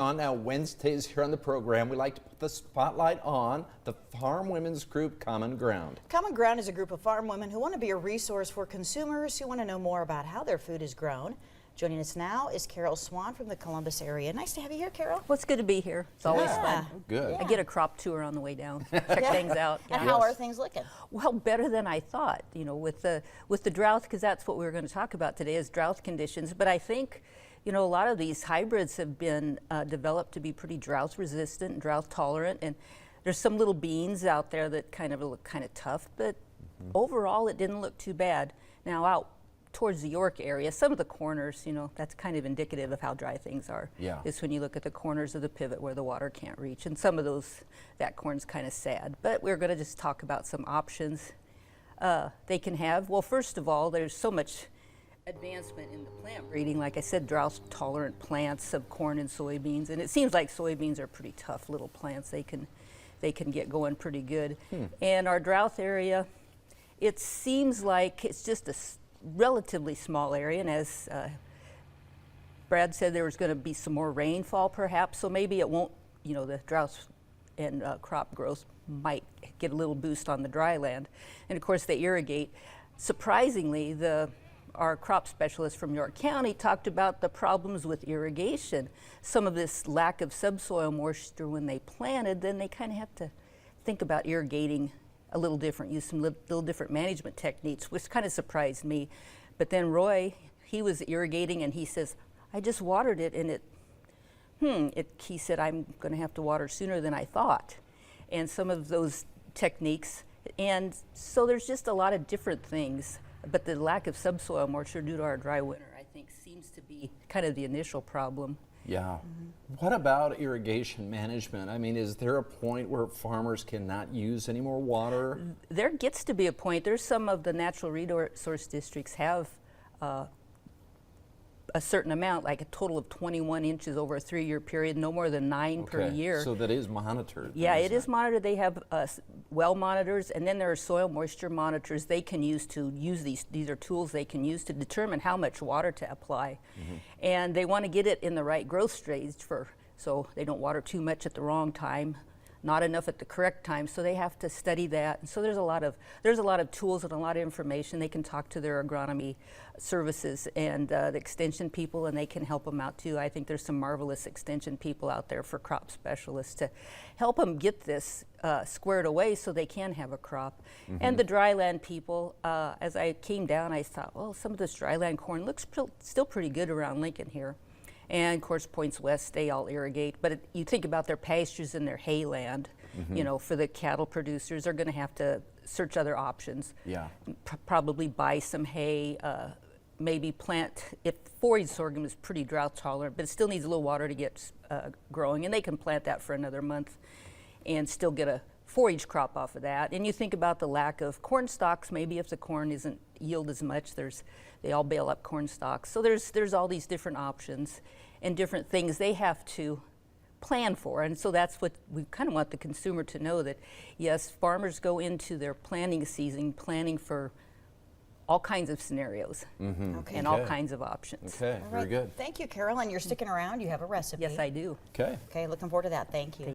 On now Wednesdays here on the program, we like to put the spotlight on the farm women's group Common Ground. Common Ground is a group of farm women who want to be a resource for consumers who want to know more about how their food is grown. Joining us now is Karol Swan from the Columbus area. Nice to have you here, Carol. Well, it's good to be here. It's always fun. Good. I get a crop tour on the way down. Check things out. And how are things looking? Well, better than I thought. You know, with the drought, because that's what we were going to talk about today is drought conditions. But I think, you know, a lot of these hybrids have been developed to be pretty drought resistant, drought tolerant, and there's some little beans out there that kind of look kind of tough, but overall it didn't look too bad. Now out towards the York area, some of the corners, you know, that's kind of indicative of how dry things are. Yeah. Is when you look at the corners of the pivot where the water can't reach, and some of those, that corn's kind of sad. But we're going to just talk about some options they can have. Well, first of all, there's so much advancement in the plant breeding. Like I said, drought tolerant plants of corn and soybeans, and it seems like soybeans are pretty tough little plants. They can get going pretty good. And our drought area, it seems like it's just a relatively small area, and as Brad said, there was going to be some more rainfall perhaps, so maybe it won't, you know, the droughts and crop growth might get a little boost on the dry land. And of course they irrigate. Surprisingly, our crop specialist from York County talked about the problems with irrigation. Some of this lack of subsoil moisture when they planted, then they kind of have to think about irrigating a little different, use some little different management techniques, which kind of surprised me. But then Roy, he was irrigating and he says, I just watered it and he said, I'm going to have to water sooner than I thought. And some of those techniques, and so there's just a lot of different things. But the lack of subsoil moisture due to our dry winter, I think, seems to be kind of the initial problem. Yeah. What about irrigation management? I mean, is there a point where farmers cannot use any more water? There gets to be a point. There's some of the natural resource districts have a certain amount, like a total of 21 inches over a 3-year period, no more than 9 per year. So that is monitored. Yeah, it is monitored. They have well monitors, and then there are soil moisture monitors they can use these are tools they can use to determine how much water to apply. And they want to get it in the right growth stage so they don't water too much at the wrong time, not enough at the correct time, so they have to study that. And so there's a lot of tools and a lot of information. They can talk to their agronomy services and the extension people, and they can help them out too. I think there's some marvelous extension people out there for crop specialists to help them get this squared away so they can have a crop. And the dryland people, as I came down, I thought, well, some of this dryland corn looks still pretty good around Lincoln here. And of course, points west, they all irrigate. But you think about their pastures and their hay land, you know, for the cattle producers, are going to have to search other options. Yeah. Probably buy some hay, maybe plant, if forage sorghum is pretty drought tolerant, but it still needs a little water to get growing. And they can plant that for another month and still get a forage crop off of that. And you think about the lack of corn stalks, maybe if the corn isn't yield as much, they all bale up corn stalks. So there's all these different options and different things they have to plan for. And so that's what we kind of want the consumer to know, that yes, farmers go into their planting season planning for all kinds of scenarios and all kinds of options. Okay, very good. Thank you, Carol. And you're sticking around. You have a recipe. Yes, I do. Okay. Okay, looking forward to that. Thank you.